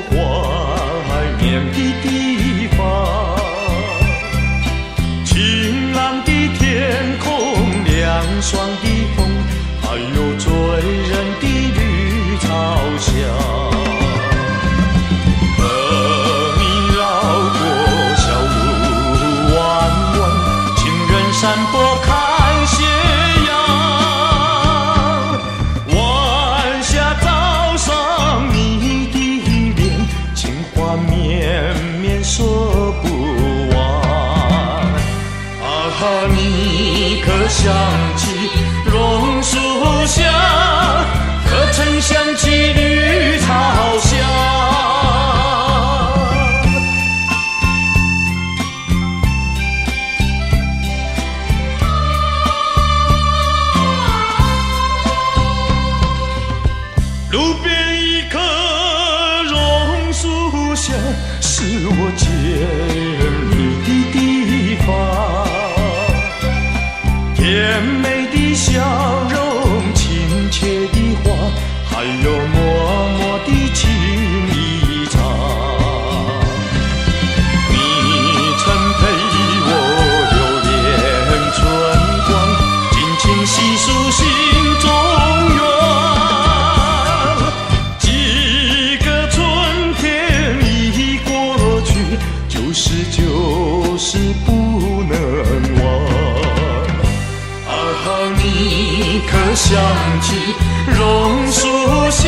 怀念的地方。晴朗的天空，凉爽的风，还有醉人的绿草香。和你绕过小路弯弯，情人山坡看斜阳。晚霞照上你的脸，情话绵绵说不完。你可想起榕树下，可曾想起绿草香？路边一棵榕树下，是我见你的地方。甜美的笑容，亲切的话，还有默默的情一场。你曾陪我流连春光，尽情细数心中愿。几个春天已过去，就是不能忘。你可想起榕树下，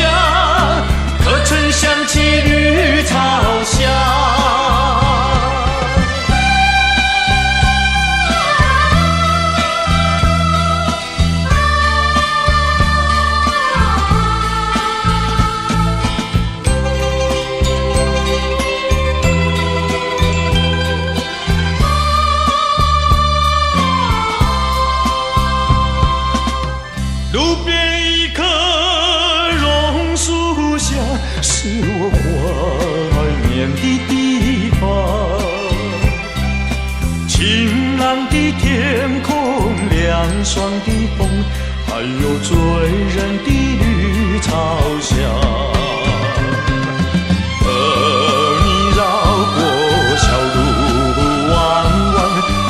可曾想起绿草香？路边一棵榕树下，是我怀念的地方。晴朗的天空，凉爽的风，还有醉人的绿草香。和你绕过小路弯弯，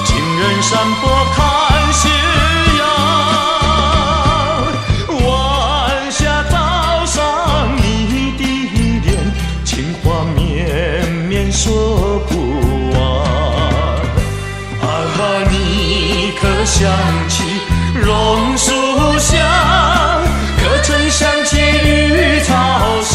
情人山坡看斜说不完。你可想起榕树下，可曾想起绿草香？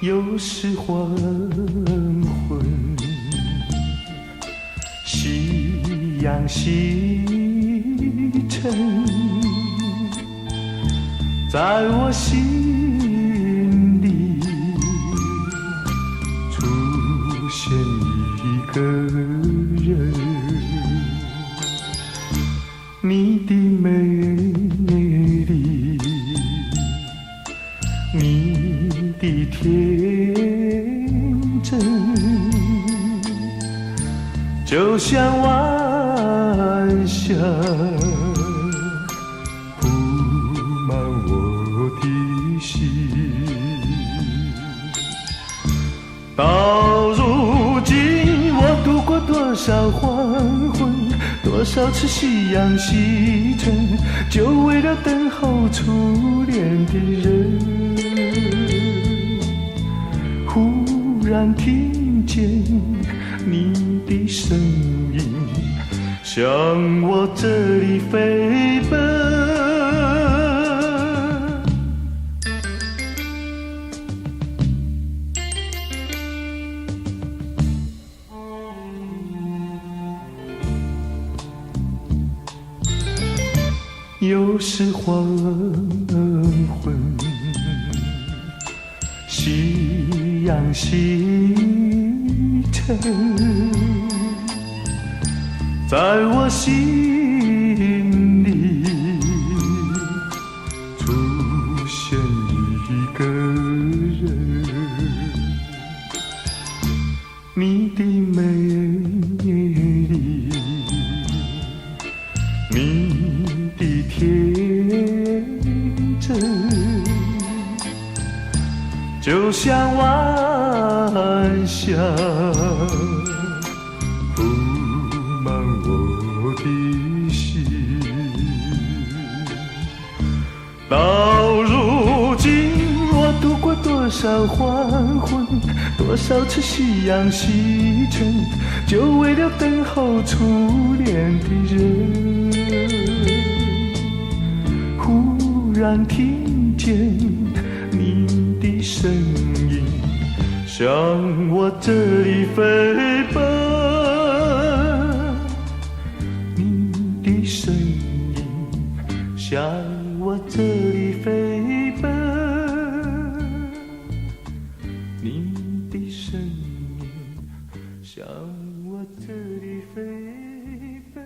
又是黄昏，夕阳西沉，在我心里出现一个人，你的美丽，你的天真，就像晚霞铺满我的心。到如今，我度过多少黄昏，多少次夕阳西沉，就为了等候初恋的人。忽然听见你的声音，向我这里飞奔。又是黄昏，夕阳西程，在我心里出现一个人，你的美丽，你的天真，就像晚霞铺满我的心。到如今，我度过多少黄昏，多少次夕阳西沉，就为了等候初恋的人。忽然听见你的声音，向我这里飞奔，你的声音向我这里飞奔，你的声音向我这里飞奔。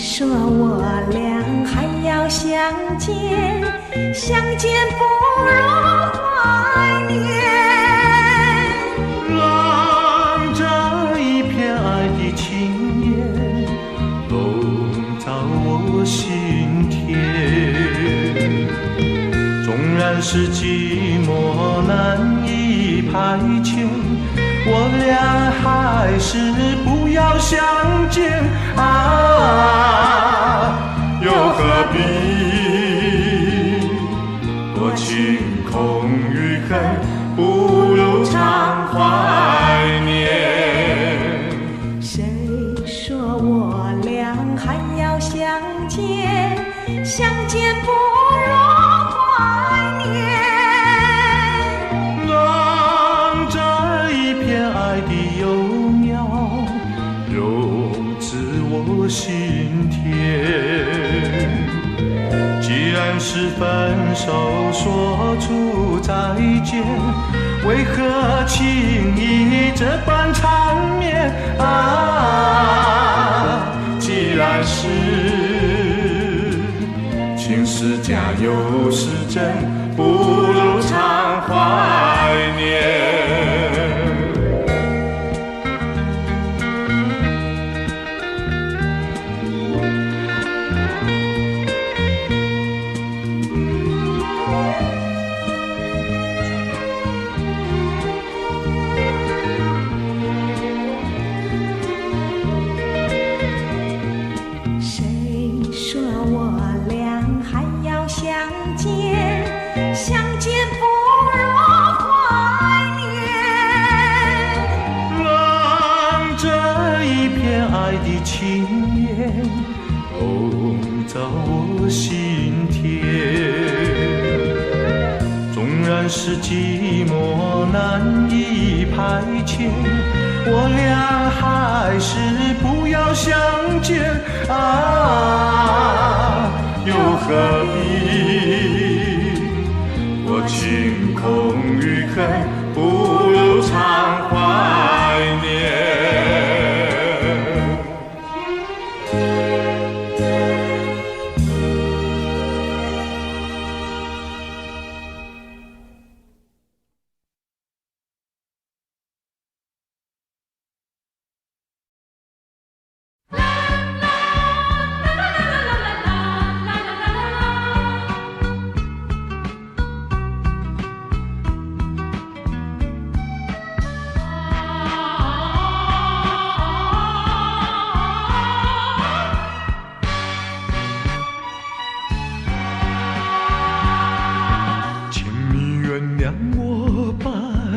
说我俩还要相见，相见不如怀念。让这一片爱的情叶笼罩我心田，纵然是寂寞难以排遣，我俩还是不要相见啊！又何必多情空余恨，不如常怀念。谁说我俩还要相见，相见不如怀念。让这一片爱的幼苗种植我心田。既然是分手说出再见，为何轻易这般缠绵啊？既然是情是假又是真，不如常怀念。情念笼罩我心田，纵然是寂寞难以排遣，我俩还是不要相见啊！又何必我情空余恨，不如常怀念。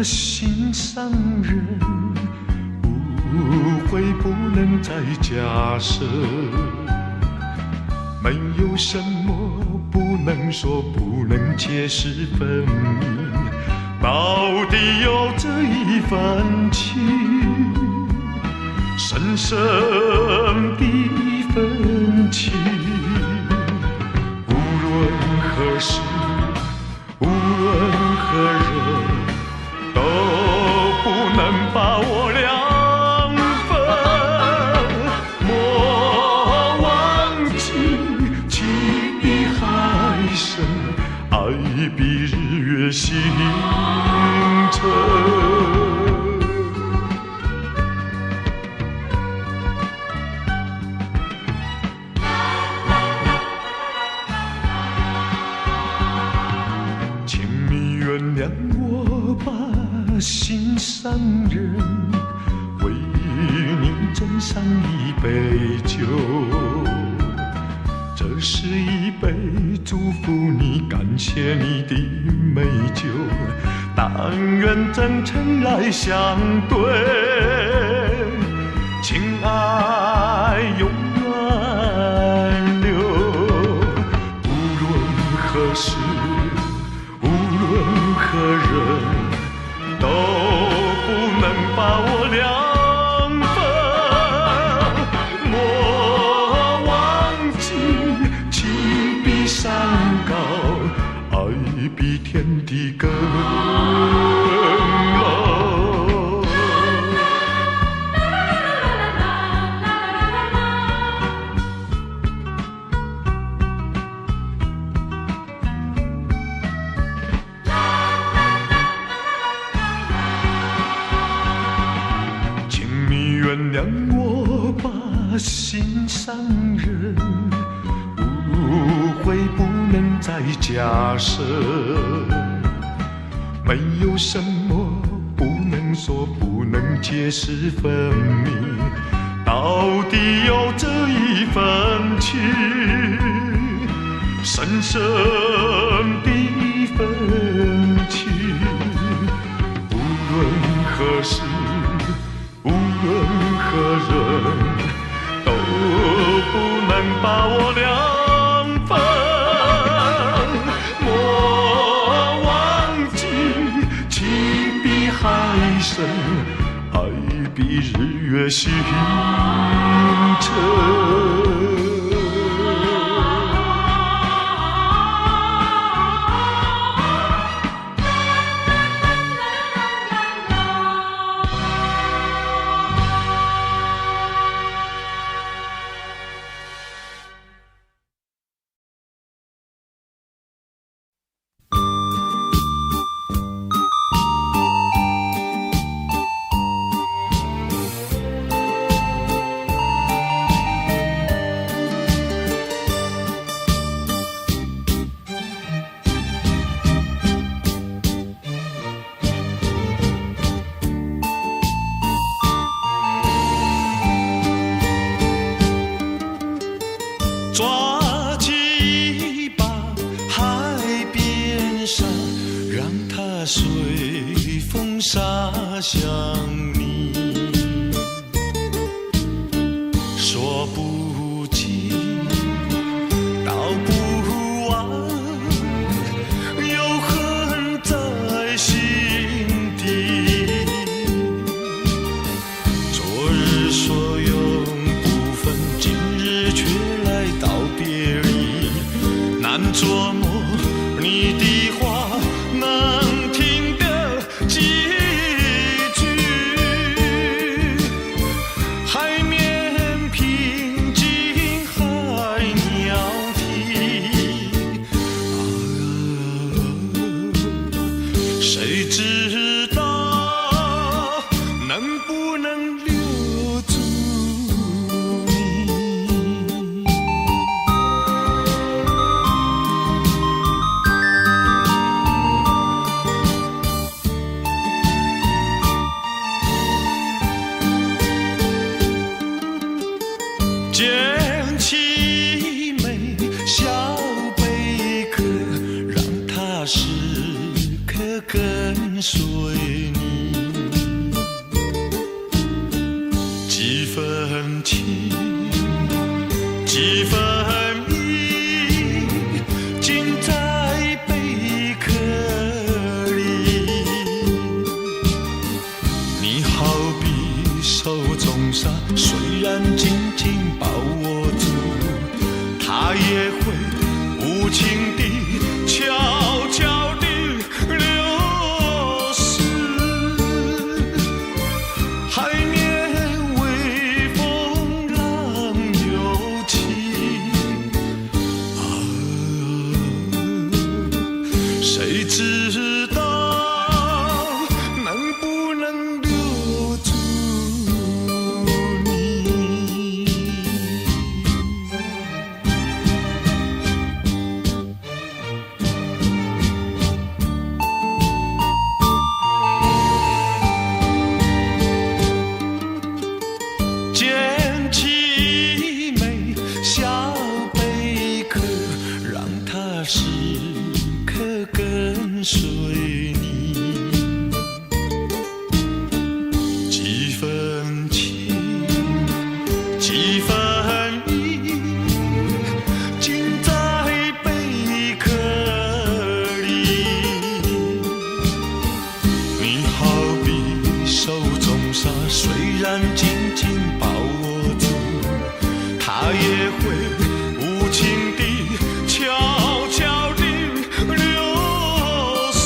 心上人不悔不能再假设，没有什么不能说，不能解释分明，到底有这一份情，深深的一份情，无论何时，无论何人，都不能把我两分。莫忘记，情比海深，爱比日月星辰。心上人，为你斟上一杯酒，这是一杯祝福你、感谢你的美酒。但愿真诚来相对，情爱永远留。无论何时，无论何人，都不能把我两分。莫忘记，情比山高，爱比天地更高。原谅我把心上人，误会不能再假设，没有什么不能说，不能解释分明，到底有这一份情，深深的一份情，无论何时，无论何人，都不能把我两分。莫忘记，情比海深，爱比日月星辰。抓起吧，海边上，让它随风洒向你。说不尽，道不完，有恨在心底。昨日所有不分，今日却来道别离，难琢磨你的话，难听的几句。海面平静，海鸟啼，谁知道能不能留住你。捡起美小贝壳，让它时刻跟随谁知道能不能留住你？捡起一枚小贝壳，让它时刻跟随你，几分情，几分意，尽在贝壳里。你好比手中沙，虽然紧紧把握住，它也会无情地悄悄地流失。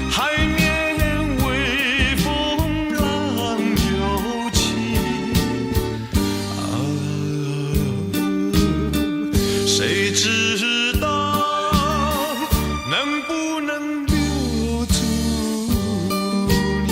海面微风浪又起，谁知道能不能留住你？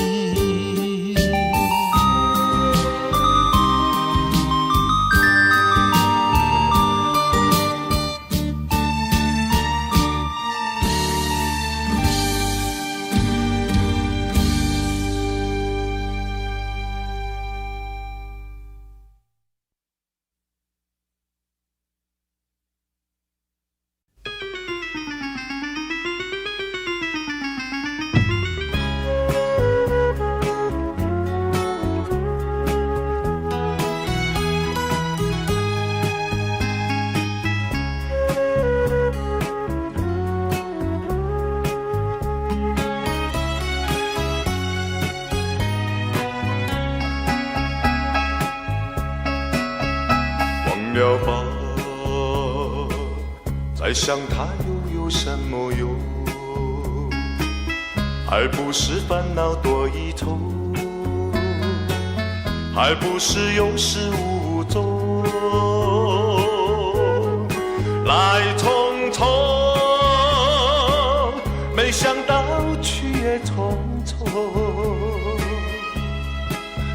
忘了吧，再想它又有什么用？还不是烦恼多一重，还不是有始无终。来匆匆，没想到去也匆匆。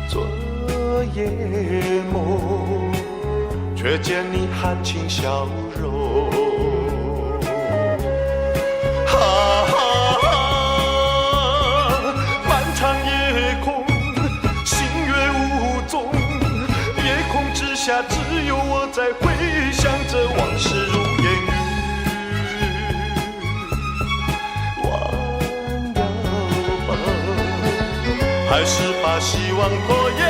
昨夜梦，却见你含情笑容。漫长夜空，星月无踪，夜空之下只有我在回想着往事如烟云。忘了吧，还是把希望拖夜。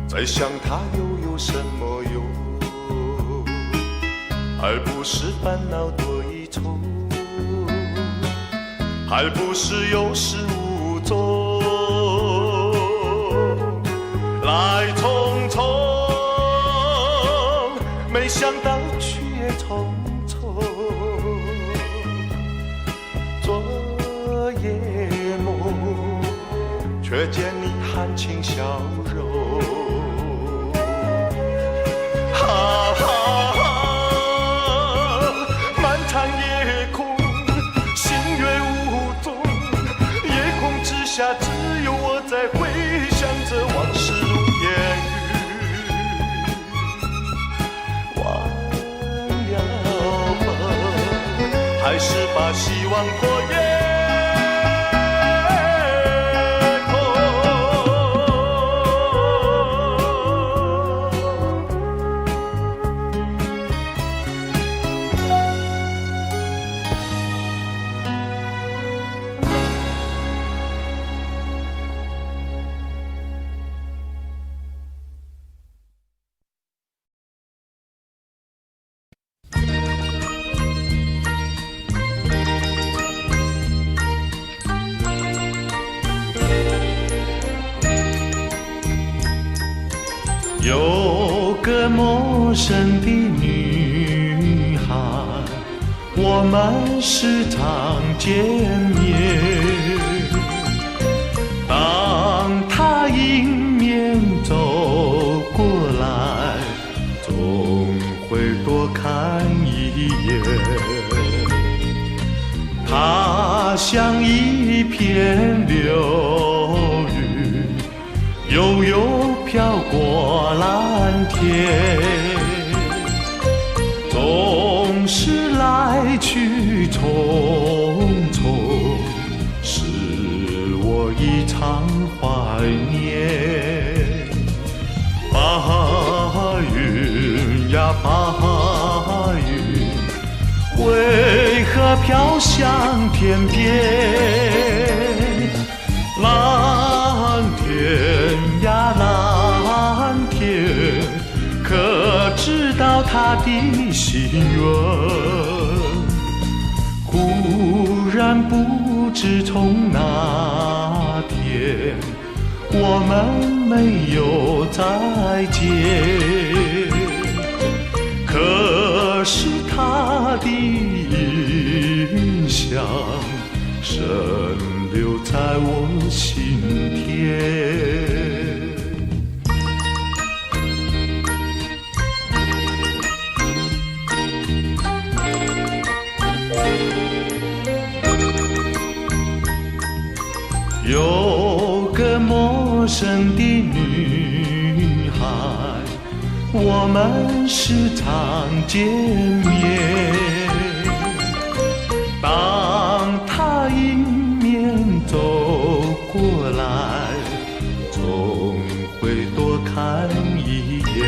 再想它又有什么用？还不是烦恼多一重，还不是有始无终。来匆匆，没想到去也匆匆。昨夜梦，却见你含情笑容。漫长夜空，星月无踪，夜空之下只有我在回想着往事如烟云。忘了吧，还是把希望拖夜。有个陌生的女孩，我们时常见面。当她迎面走过来，总会多看一眼。她像一片流云，悠悠飘过蓝天，总是来去匆匆，使我一常怀念。白云呀白云，为何飘向天边？蓝天呀蓝天，可知道他的心愿？忽然不知从哪天，我们没有再见，可是他的印象深留在我心田。有个陌生的女孩，我们时常见面。当她迎面走过来，总会多看一眼。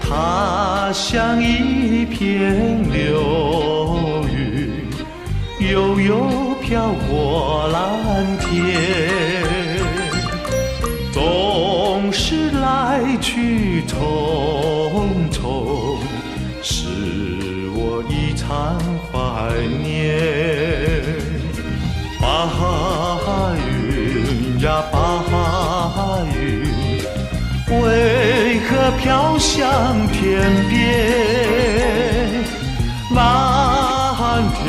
她像一片流云，悠悠飘过蓝天，总是来去匆匆，使我一常怀念。白云呀白云，为何飘向天边？蓝天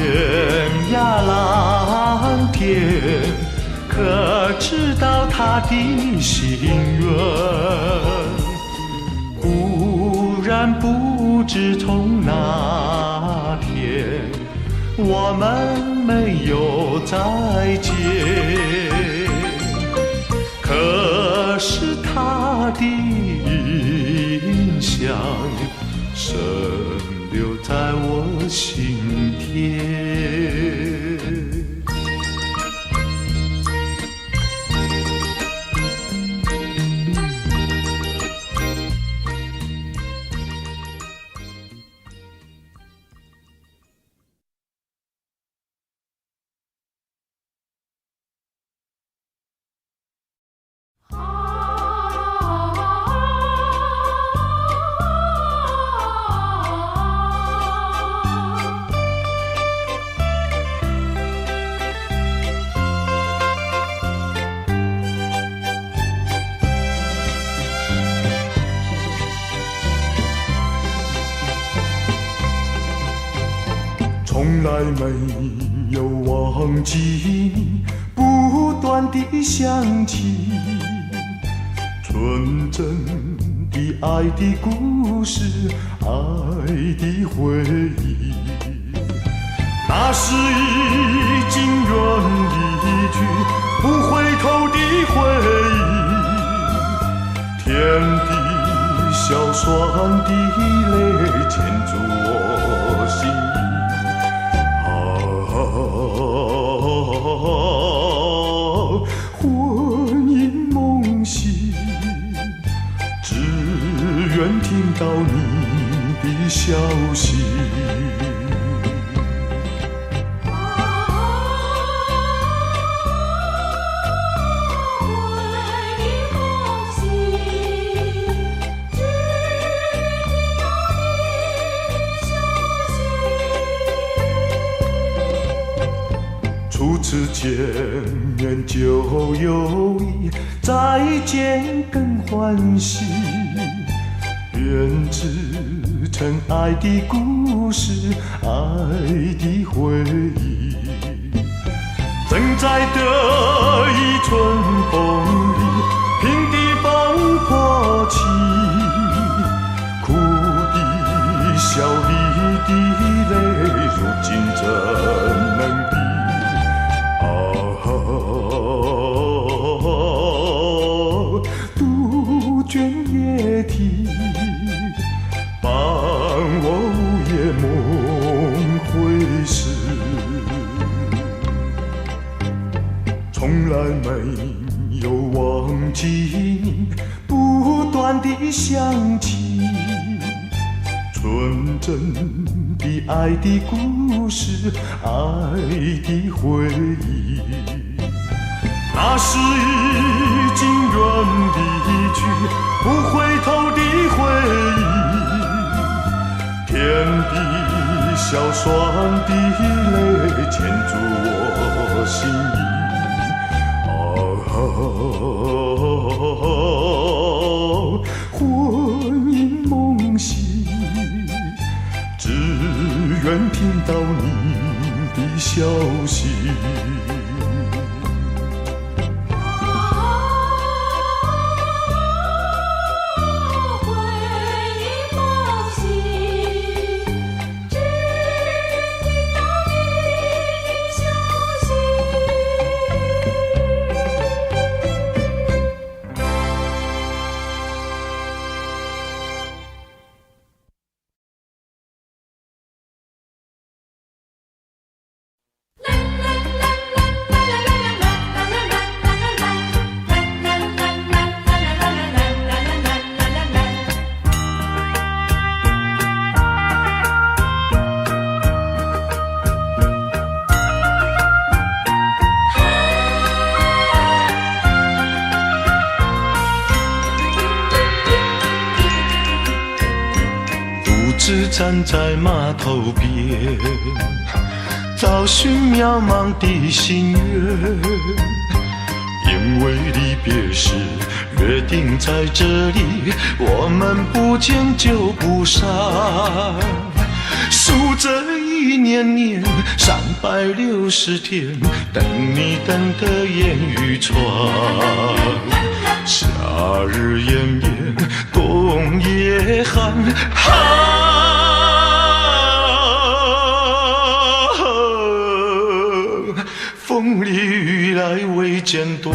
呀蓝天，可知道他的心愿？忽然不知从哪天，我们没有再见，可是他的印象深留在我心田。从来没有忘记，不断地想起纯真的爱的故事，爱的回忆。那是已经远离去，不回头的回忆。天地硝酸的泪牵住我心。魂萦梦醒，只愿听到你的消息。初次见面就有意，再见更欢喜。编织成爱的故事，爱的回忆，正在得意春风里，平地风破起，哭的笑里的泪，如今怎能比？杜鹃夜啼，伴我午夜梦回时，从来没有忘记你，不断地想起纯真的爱的故事，爱的回忆。那是已经远离去，不回头的回忆，天地萧霜的泪牵住我心意。魂萦梦系，只愿听到你的消息。只站在码头边，找寻渺茫的心愿。因为离别时约定在这里，我们不见就不散。数着一年年360天，等你等得烟雨川。夏日炎炎，冬夜寒，风里雨来未间断。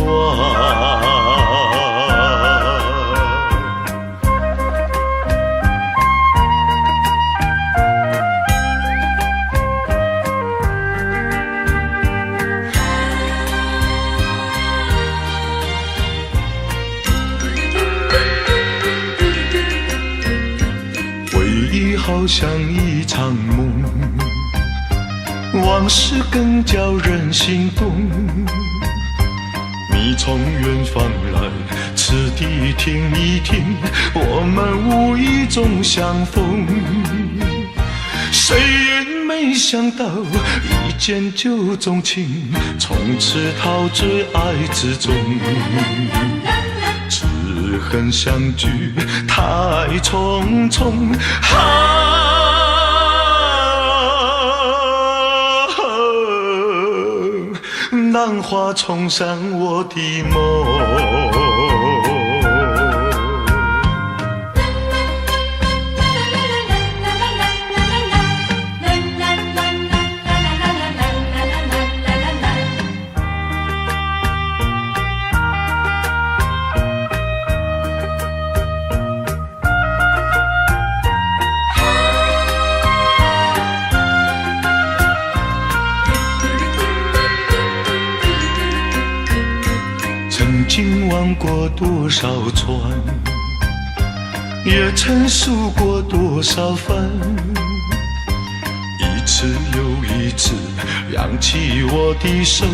回忆好像一场梦，往事更叫人心动。你从远方来，此地听一听，我们无意中相逢。谁也没想到，一见就钟情，从此陶醉爱之中。只恨相聚太匆匆，浪花冲散我的梦。曾经望过多少船，也曾数过多少帆，一次又一次扬起我的手，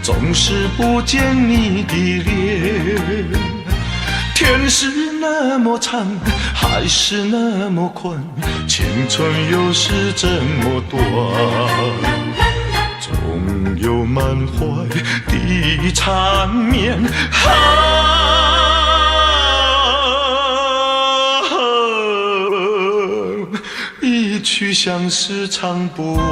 总是不见你的脸。天是那么长，海是那么宽，青春又是这么短。总有满怀的缠绵。一曲相思唱不完。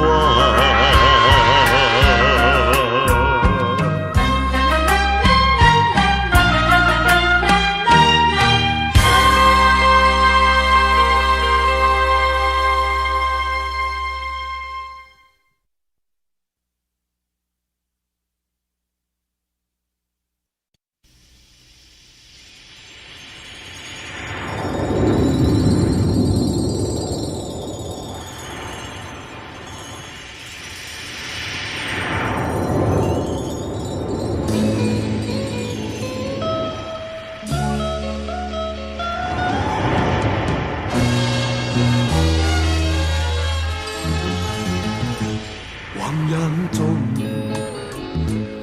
汪洋中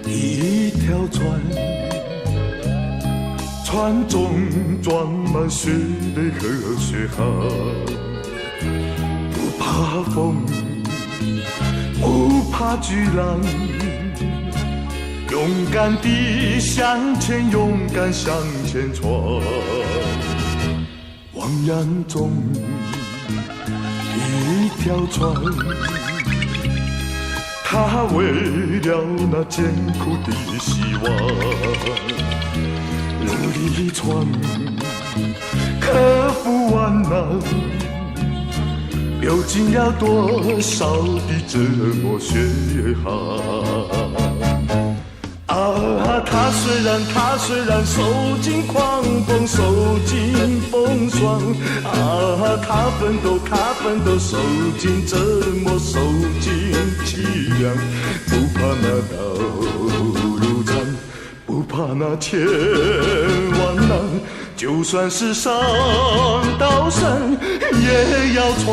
一条船，船中装满血泪和血汗，不怕风，不怕巨浪，勇敢地向前，勇敢向前闯。汪洋中一条船，他为了那艰苦的希望，努力闯，克服万难，流尽了多少的折磨血汗。啊，他虽然受尽狂风，受尽风霜，啊，他奋斗，受尽折磨，受尽凄凉，不怕那道路长，不怕那千万难，就算是上刀山也要闯。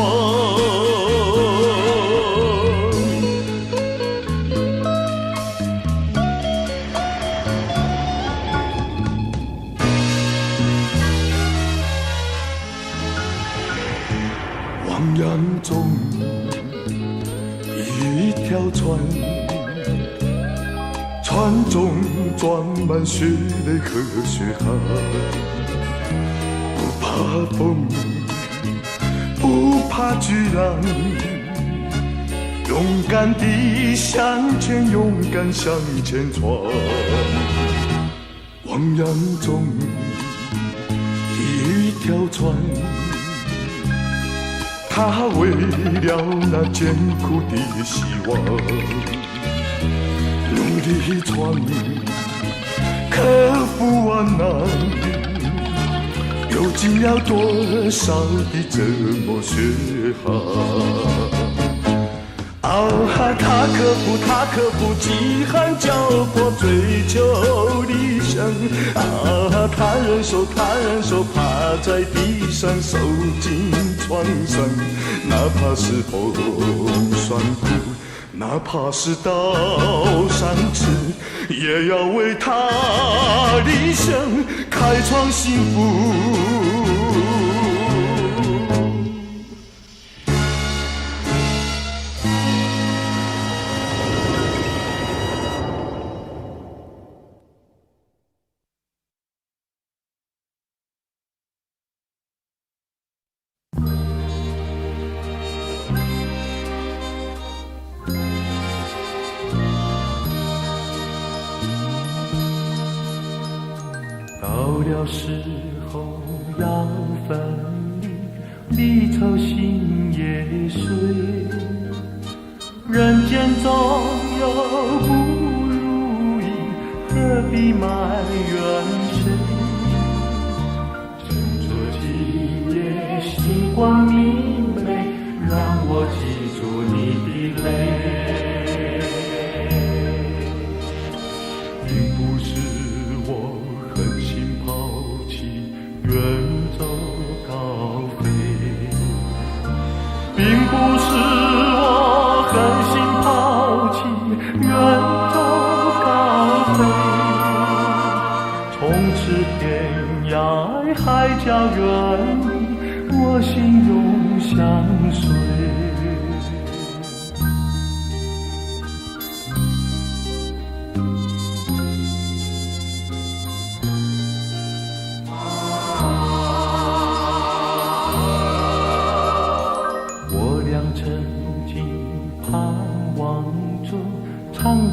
汪洋中一条船，船中装满血泪和血汗，不怕风，不怕巨浪，勇敢地向前，勇敢向前闯。汪洋中一条船，他为了那艰苦的希望，努力闯，克服万难，流尽了多少的折磨血汗。啊，他克服饥寒交迫，追求理想。啊，他忍受趴在地上受尽创伤，哪怕是风霜苦，哪怕是刀山刺，也要为他理想开创幸福。到了时候要分离，离愁心也碎。人间总有不如意，何必埋怨谁？趁着今夜星光明媚，让我记住你的泪。并不是我狠心抛弃，远走高飞，并不是我狠心抛弃，远走高飞。从此天涯海角远离，我心永相随。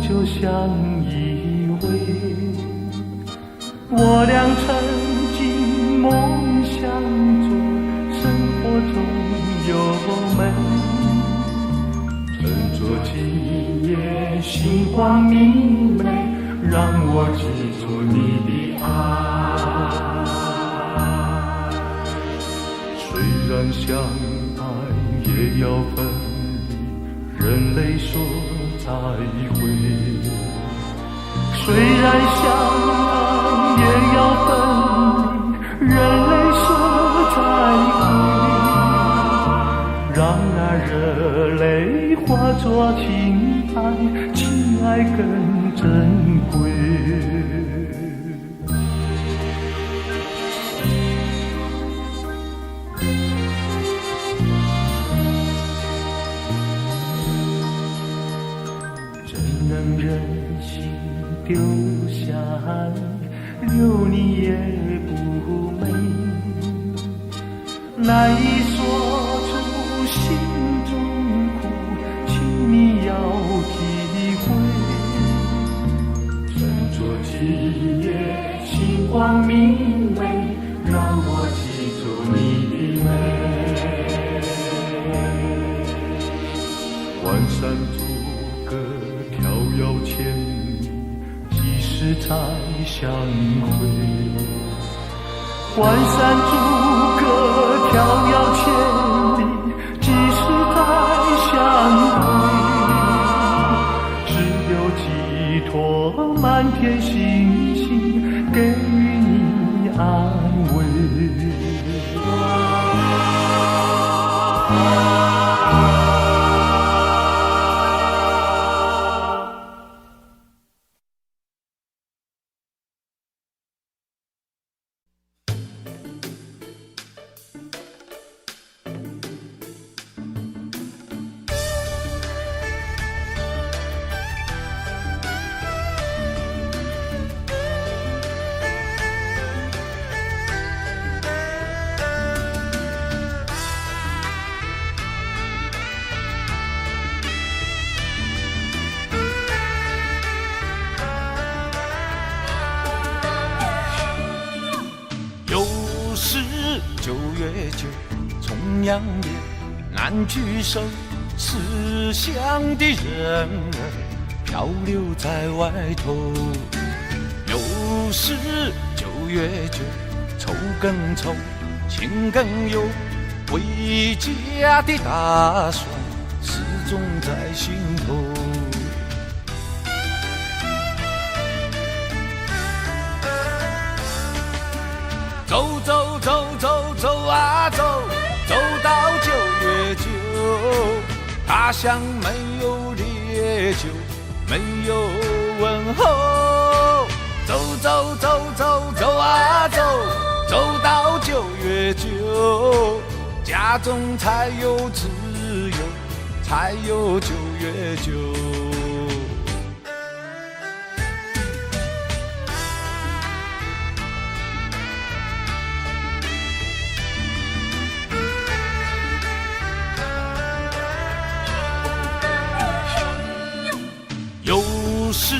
就相依偎。我俩曾经梦想中，生活中有美。趁着今夜星光明媚，让我记住你的爱。虽然相爱也要分离，人类说再会。虽然相爱也要分离，人类说再会。让那热泪化作情爱，情爱更珍贵。怎能忍心丢下你，留你也不美，难以说出心中苦，请你要体会。趁着今夜星光明媚，让我记住你的美。关山阻隔迢遥千里，几时再相会？关山阻隔迢遥千里，几时再相会？只有寄托满天星星，给予你安慰。9月9，重阳夜，难聚首，思乡的人儿漂流在外头。又是9月9，愁更愁，情更忧，回家的打算始终在心头。走走走走走啊走，走到9月9，他乡没有烈酒，没有问候。走走走走走啊走，走到9月9，家中才有自由，才有9月9。又是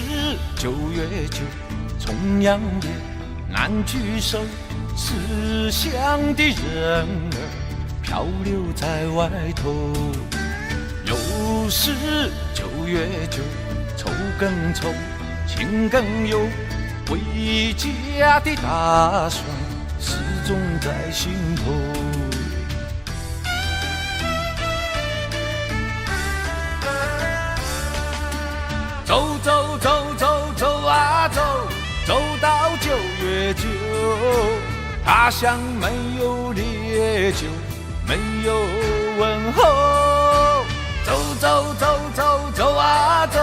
9月9，重阳夜，难聚首，思乡的人儿漂流在外头。又是9月9，愁更愁，情更忧，回家的打算始终在心头。走走走走走啊走，走到9月9，他乡没有烈酒，没有问候。走走走走走啊走，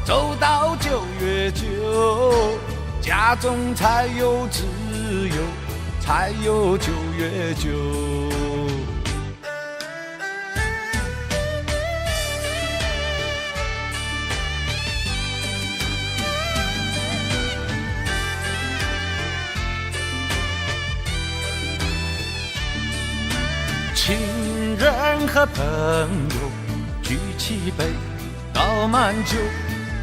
走到9月9，家中才有自由，才有9月9。亲人和朋友举起杯，倒满酒，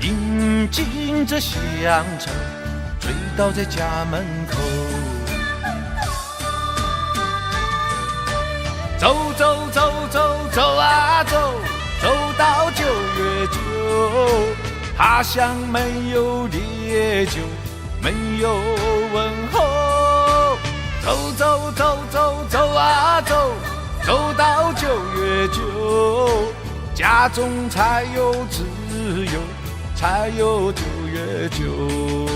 迎进这香肠，醉倒在家门口。走走走走走啊走，走到9月9，他乡没有烈酒，没有问候。走走走走走啊走，走到9月9，家中才有自由，才有9月9。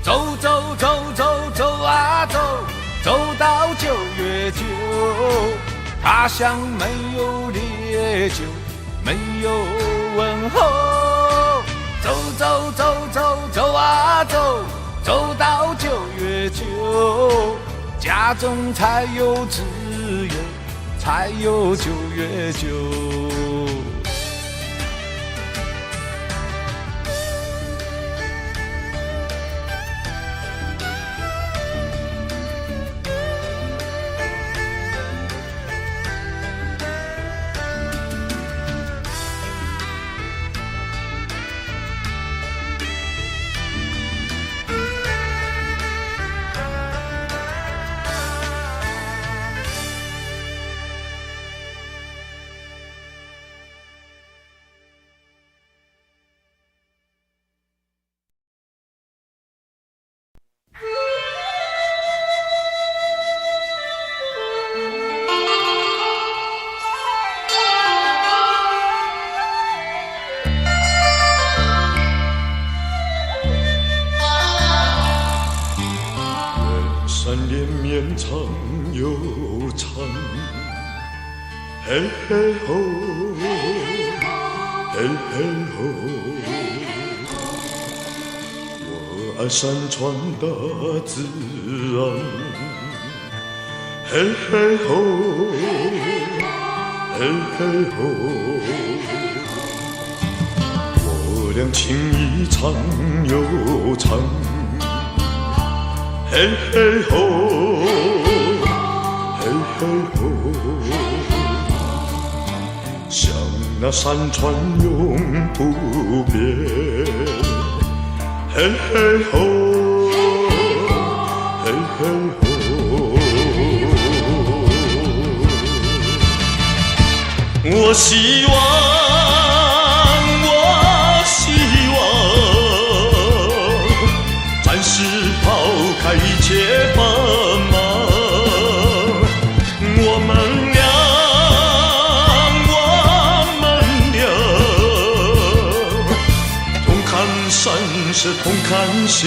走走走走走啊走，走到9月9，他乡没有烈酒，没有问候。走走走走走啊走，走到9月9，家中才有自由，才有9月9。长又长，嘿嘿吼，嘿嘿吼。我爱山川大自然，嘿嘿吼，嘿嘿吼。我俩情谊长又长。嘿嘿吼，嘿嘿吼，像那山川永不变。嘿嘿吼，嘿嘿吼，我希望。抛开一切繁忙，我们俩同看山势，同看雪